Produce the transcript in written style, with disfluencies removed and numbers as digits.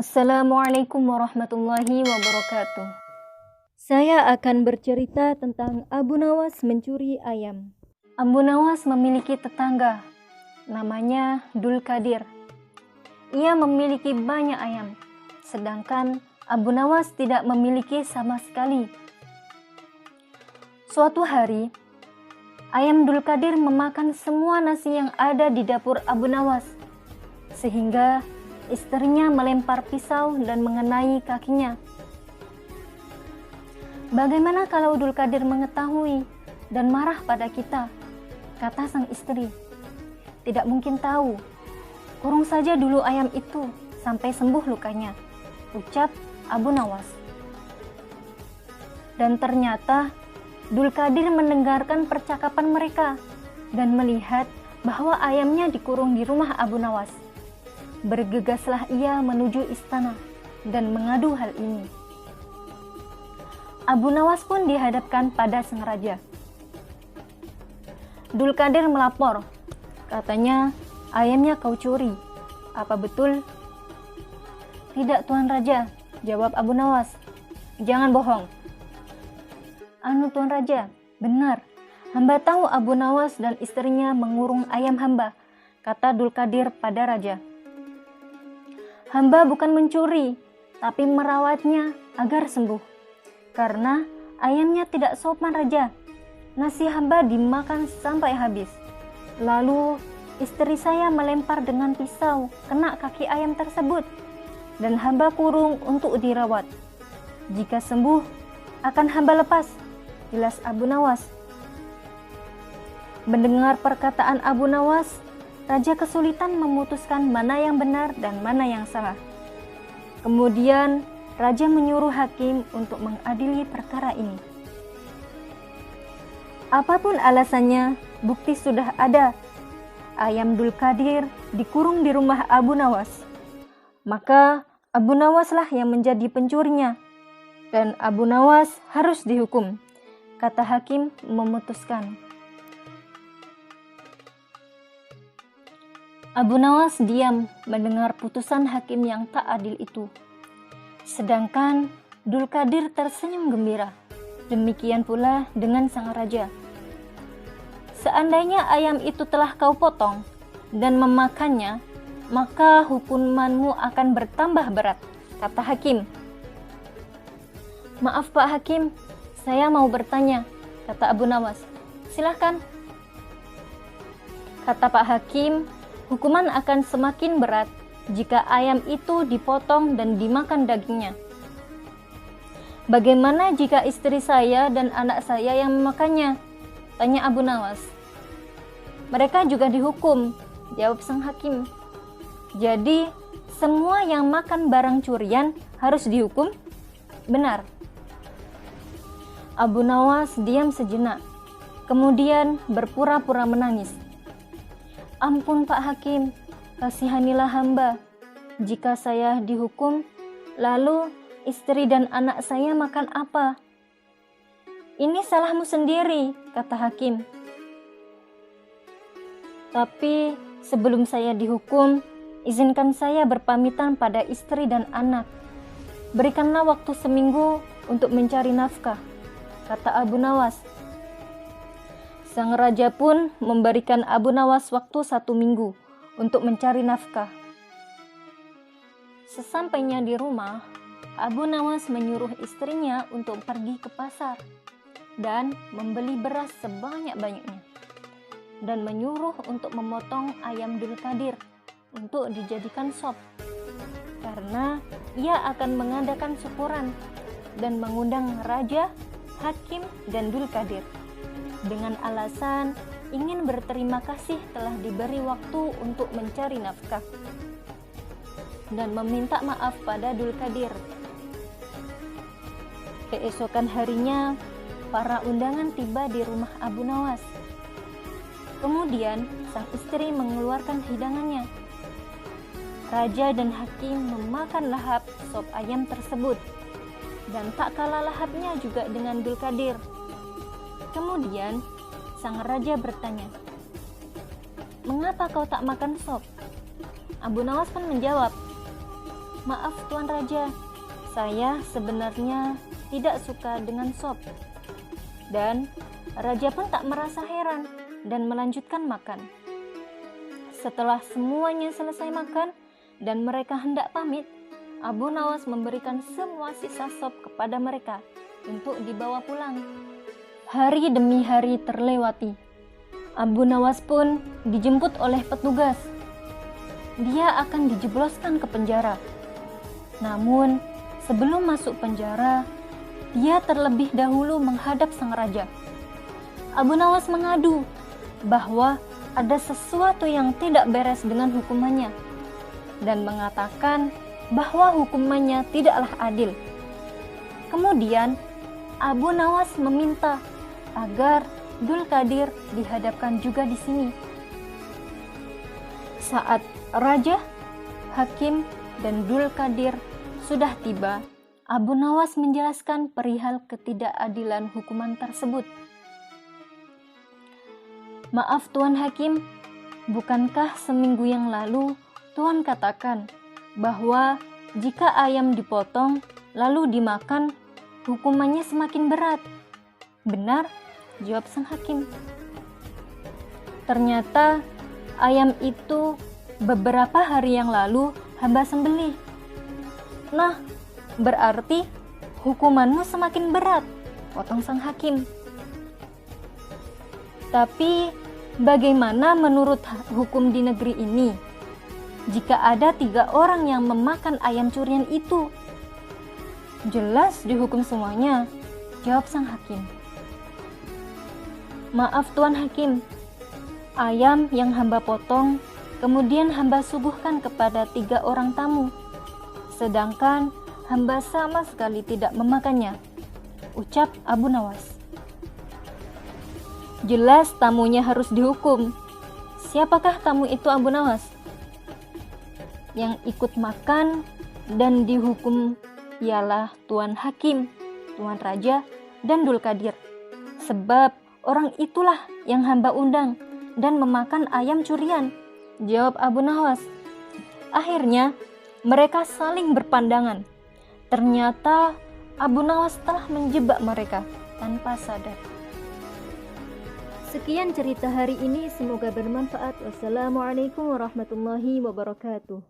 Assalamualaikum warahmatullahi wabarakatuh. Saya akan bercerita tentang Abu Nawas mencuri ayam. Abu Nawas memiliki tetangga, namanya Dul Qadir. Ia memiliki banyak ayam, sedangkan Abu Nawas tidak memiliki sama sekali. Suatu hari, ayam Dul Qadir memakan semua nasi yang ada di dapur Abu Nawas, sehingga istrinya melempar pisau dan mengenai kakinya. Bagaimana kalau Dul Qadir mengetahui dan marah pada kita? Kata sang istri. Tidak mungkin tahu. Kurung saja dulu ayam itu sampai sembuh lukanya, ucap Abu Nawas. Dan ternyata Dul Qadir mendengarkan percakapan mereka dan melihat bahwa ayamnya dikurung di rumah Abu Nawas. Bergegaslah ia menuju istana dan mengadu hal ini. Abu Nawas pun dihadapkan pada sang raja. Dul Qadir melapor, katanya ayamnya kau curi. Apa betul? Tidak, Tuan Raja, jawab Abu Nawas. Jangan bohong. Tuan Raja, benar. Hamba tahu Abu Nawas dan istrinya mengurung ayam hamba, kata Dul Qadir pada raja. Hamba bukan mencuri, tapi merawatnya agar sembuh. Karena ayamnya tidak sopan, Raja. Nasi hamba dimakan sampai habis. Lalu istri saya melempar dengan pisau kena kaki ayam tersebut, dan hamba kurung untuk dirawat. Jika sembuh, akan hamba lepas, jelas Abu Nawas. Mendengar perkataan Abu Nawas, raja kesulitan memutuskan mana yang benar dan mana yang salah. Kemudian raja menyuruh hakim untuk mengadili perkara ini. Apapun alasannya, bukti sudah ada. Ayam Dul Qadir dikurung di rumah Abu Nawas. Maka Abu Nawaslah yang menjadi pencurinya, dan Abu Nawas harus dihukum, kata hakim memutuskan. Abu Nawas diam mendengar putusan hakim yang tak adil itu. Sedangkan Dul Qadir tersenyum gembira. Demikian pula dengan sang raja. Seandainya ayam itu telah kau potong dan memakannya, maka hukumanmu akan bertambah berat, kata hakim. Maaf Pak Hakim, saya mau bertanya, kata Abu Nawas. Silahkan. Kata Pak Hakim, hukuman akan semakin berat jika ayam itu dipotong dan dimakan dagingnya. Bagaimana jika istri saya dan anak saya yang memakannya? Tanya Abu Nawas. Mereka juga dihukum, jawab sang hakim. Jadi, semua yang makan barang curian harus dihukum? Benar. Abu Nawas diam sejenak, kemudian berpura-pura menangis. Ampun Pak Hakim, kasihanilah hamba. Jika saya dihukum, lalu istri dan anak saya makan apa? Ini salahmu sendiri, kata hakim. Tapi sebelum saya dihukum, izinkan saya berpamitan pada istri dan anak. Berikanlah waktu seminggu untuk mencari nafkah, kata Abu Nawas. Sang raja pun memberikan Abu Nawas waktu 1 minggu untuk mencari nafkah. Sesampainya di rumah, Abu Nawas menyuruh istrinya untuk pergi ke pasar dan membeli beras sebanyak-banyaknya, dan menyuruh untuk memotong ayam Dul Qadir untuk dijadikan sop, karena ia akan mengadakan syukuran dan mengundang raja, hakim, dan Dul Qadir dengan alasan ingin berterima kasih telah diberi waktu untuk mencari nafkah dan meminta maaf pada Dul Qadir. Keesokan harinya, para undangan tiba di rumah Abu Nawas. Kemudian, sang istri mengeluarkan hidangannya. Raja dan hakim memakan lahap sop ayam tersebut, dan tak kalah lahapnya juga dengan Dul Qadir. Kemudian, sang raja bertanya, "Mengapa kau tak makan sop?" Abu Nawas pun menjawab, "Maaf Tuan Raja, saya sebenarnya tidak suka dengan sop." Dan raja pun tak merasa heran dan melanjutkan makan. Setelah semuanya selesai makan dan mereka hendak pamit, Abu Nawas memberikan semua sisa sop kepada mereka untuk dibawa pulang. Hari demi hari terlewati. Abu Nawas pun dijemput oleh petugas. Dia akan dijebloskan ke penjara. Namun, sebelum masuk penjara, dia terlebih dahulu menghadap sang raja. Abu Nawas mengadu bahwa ada sesuatu yang tidak beres dengan hukumannya dan mengatakan bahwa hukumannya tidaklah adil. Kemudian, Abu Nawas meminta agar Dul Qadir dihadapkan juga di sini. Saat raja, hakim, dan Dul Qadir sudah tiba, Abu Nawas menjelaskan perihal ketidakadilan hukuman tersebut. "Maaf Tuan Hakim, bukankah seminggu yang lalu Tuan katakan bahwa jika ayam dipotong lalu dimakan, hukumannya semakin berat?" "Benar," jawab sang hakim. "Ternyata ayam itu beberapa hari yang lalu hamba sembelih." "Nah, berarti hukumanmu semakin berat," potong sang hakim. "Tapi bagaimana menurut hukum di negeri ini jika ada 3 orang yang memakan ayam curian itu?" "Jelas dihukum semuanya," jawab sang hakim. "Maaf Tuan Hakim, ayam yang hamba potong kemudian hamba suguhkan kepada 3 orang tamu, sedangkan hamba sama sekali tidak memakannya," ucap Abu Nawas. "Jelas tamunya harus dihukum. Siapakah tamu itu Abu Nawas?" "Yang ikut makan dan dihukum ialah Tuan Hakim, Tuan Raja, dan Dul Qadir. Sebab orang itulah yang hamba undang dan memakan ayam curian," jawab Abu Nawas. Akhirnya mereka saling berpandangan. Ternyata Abu Nawas telah menjebak mereka tanpa sadar. Sekian cerita hari ini, semoga bermanfaat. Wassalamualaikum warahmatullahi wabarakatuh.